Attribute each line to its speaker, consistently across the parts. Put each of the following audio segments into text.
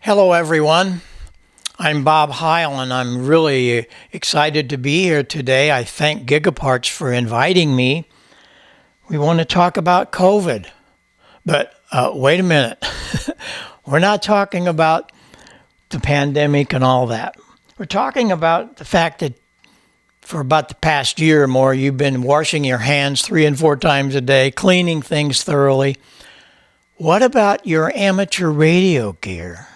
Speaker 1: Hello, everyone. I'm Bob Heil, and I'm really excited to be here today. I thank Gigaparts for inviting me. We want to talk about COVID, but wait a minute. We're not talking about the pandemic and all that. We're talking about the fact that for about the past year or more, you've been washing your hands 3 and 4 times a day, cleaning things thoroughly. What about your amateur radio gear?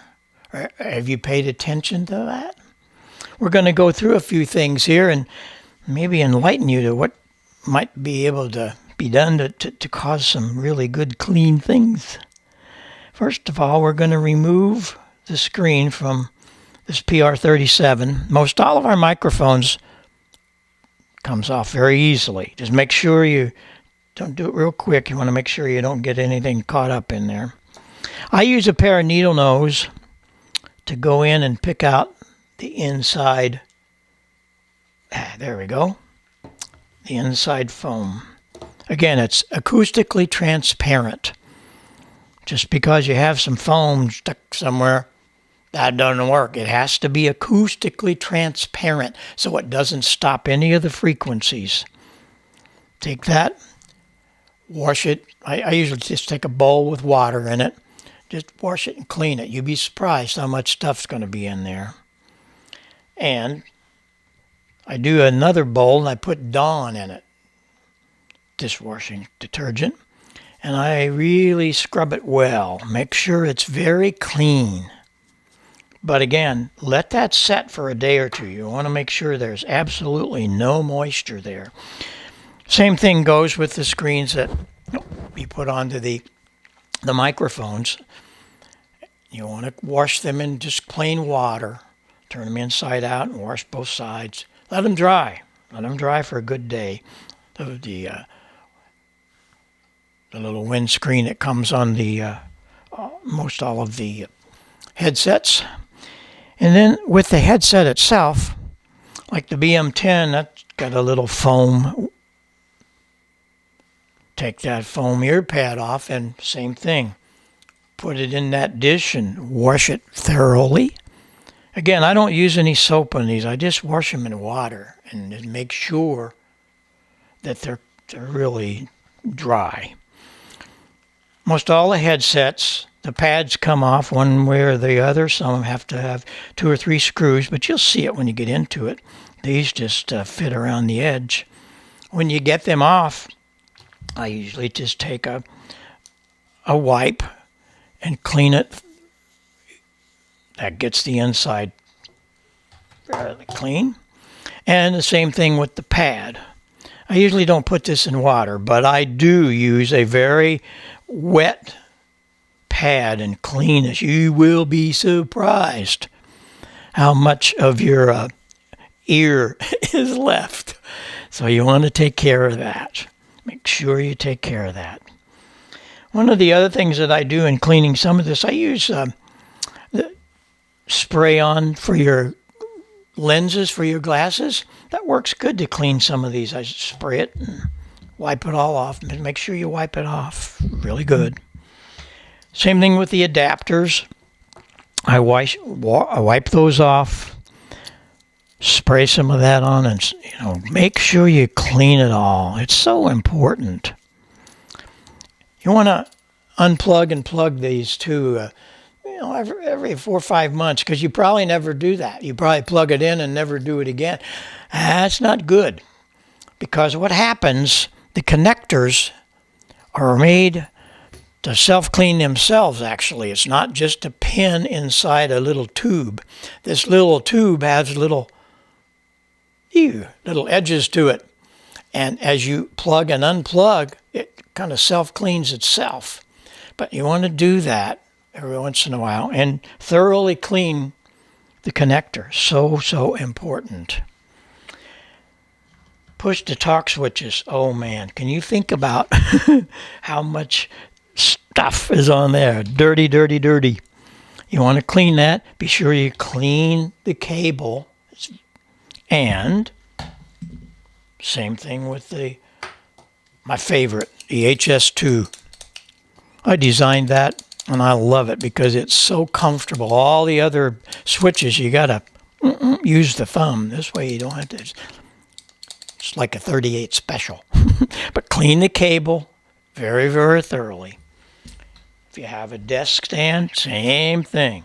Speaker 1: Have you paid attention to that? We're going to go through a few things here and maybe enlighten you to what might be able to be done to cause some really good clean things. First of all, we're going to remove the screen from this PR37. Most all of our microphones comes off very easily. Just make sure you don't do it real quick. You want to make sure you don't get anything caught up in there. I use a pair of needle nose to go in and pick out the inside. There we go. The inside foam. Again, it's acoustically transparent. Just because you have some foam stuck somewhere, that doesn't work. It has to be acoustically transparent so it doesn't stop any of the frequencies. Take that, wash it. I usually just take a bowl with water in it. Just wash it and clean it. You'd be surprised how much stuff's going to be in there. And I do another bowl and I put Dawn in it, dishwashing detergent, and I really scrub it well. Make sure it's very clean. But again, let that set for a day or two. You want to make sure there's absolutely no moisture there. Same thing goes with the screens that you put onto the microphones. You want to wash them in just plain water. Turn them inside out and wash both sides. Let them dry. Let them dry for a good day. The little windscreen that comes on the most all of the headsets. And then with the headset itself, like the BM10, that's got a little foam. Take that foam ear pad off and same thing. Put it in that dish and wash it thoroughly. Again, I don't use any soap on these. I just wash them in water and just make sure that they're really dry. Most all the headsets, the pads come off one way or the other. Some have to have 2 or 3 screws, but you'll see it when you get into it. These just fit around the edge. When you get them off, I usually just take a wipe and clean it. That gets the inside fairly clean. And the same thing with the pad. I usually don't put this in water, but I do use a very wet pad and clean it. You will be surprised how much of your ear is left. So you want to take care of that. Make sure you take care of that. One of the other things that I do in cleaning some of this, I use the spray on for your lenses, for your glasses. That works good to clean some of these. I spray it and wipe it all off. Make sure you wipe it off really good. Same thing with the adapters. I wipe those off. Spray some of that on and make sure you clean it all. It's so important. You want to unplug and plug these too, every 4 or 5 months, because you probably never do that. You probably plug it in and never do it again. That's not good, because what happens, the connectors are made to self-clean themselves, actually. It's not just a pin inside a little tube. This little tube has little edges to it. And as you plug and unplug, it kind of self-cleans itself. But you want to do that every once in a while and thoroughly clean the connector. So important. Push to talk switches. Oh man, can you think about how much stuff is on there? Dirty. You want to clean that. Be sure you clean the cable. And same thing with my favorite, the HS2. I designed that And I love it because it's so comfortable. All the other switches, you got to use the thumb. This way you don't have to. It's like a 38 special. But clean the cable very, very thoroughly. If you have a desk stand, same thing.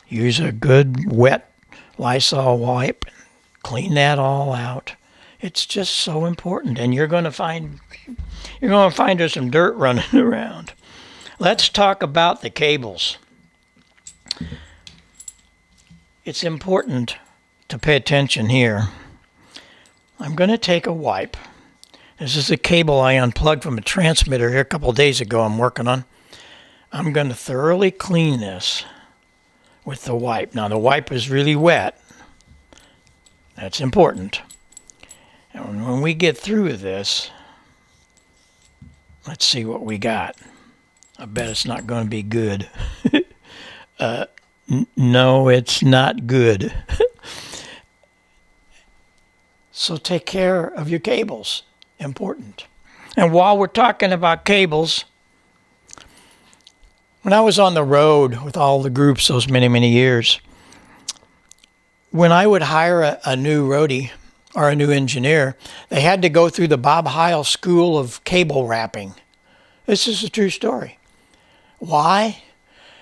Speaker 1: Use a good wet Lysol wipe. Clean that all out. It's just so important. And you're going to find there's some dirt running around. Let's talk about the cables. It's important to pay attention here. I'm going to take a wipe. This is a cable I unplugged from a transmitter here a couple of days ago I'm working on. I'm going to thoroughly clean this with the wipe. Now the wipe is really wet. That's important. And when we get through this, let's see what we got. I bet it's not going to be good. No, it's not good. So take care of your cables. Important. And while we're talking about cables, when I was on the road with all the groups those many, many years, when I would hire a new roadie or a new engineer, they had to go through the Bob Heil School of Cable Wrapping. This is a true story. Why?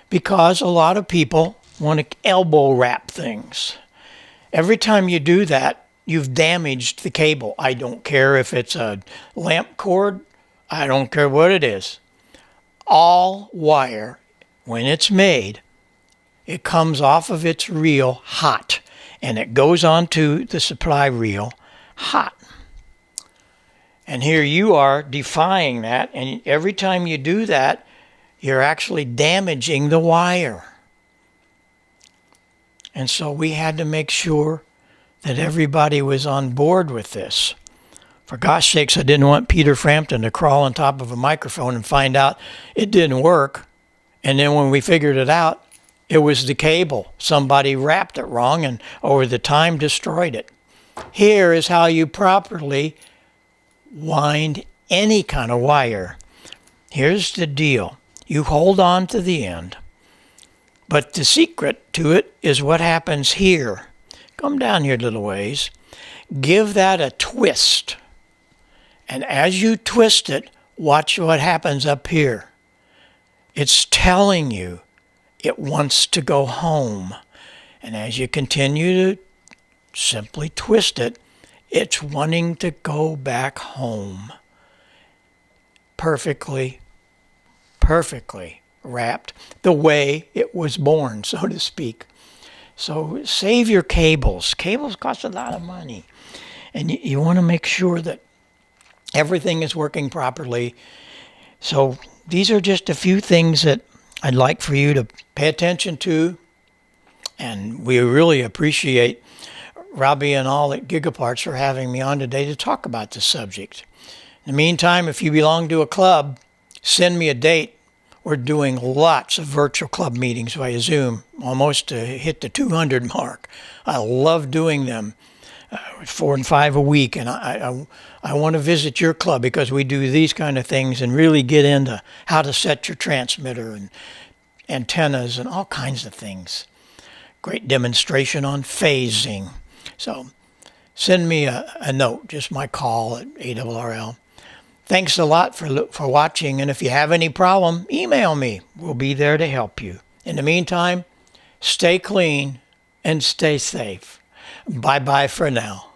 Speaker 1: Because a lot of people want to elbow wrap things. Every time you do that, you've damaged the cable. I don't care if it's a lamp cord. I don't care what it is. All wire, when it's made, it comes off of its reel hot, and it goes onto the supply reel hot. And here you are defying that, and every time you do that, you're actually damaging the wire. And so we had to make sure that everybody was on board with this. For gosh sakes, I didn't want Peter Frampton to crawl on top of a microphone and find out it didn't work. And then when we figured it out, it was the cable. Somebody wrapped it wrong and over the time destroyed it. Here is how you properly wind any kind of wire. Here's the deal. You hold on to the end. But the secret to it is what happens here. Come down here a little ways. Give that a twist. And as you twist it, watch what happens up here. It's telling you it wants to go home. And as you continue to simply twist it, it's wanting to go back home. Perfectly wrapped the way it was born, so to speak. So save your cables. Cables cost a lot of money. And you want to make sure that everything is working properly. So these are just a few things that I'd like for you to pay attention to. And we really appreciate Robbie and all at Gigaparts for having me on today to talk about this subject. In the meantime, if you belong to a club, send me a date. We're doing lots of virtual club meetings via Zoom, almost to hit the 200 mark. I love doing them, 4 and 5 a week, and I want to visit your club because we do these kind of things and really get into how to set your transmitter and antennas and all kinds of things. Great demonstration on phasing. So send me a note, just my call at ARRL. Thanks a lot for watching, and if you have any problem, email me. We'll be there to help you. In the meantime, stay clean and stay safe. Bye-bye for now.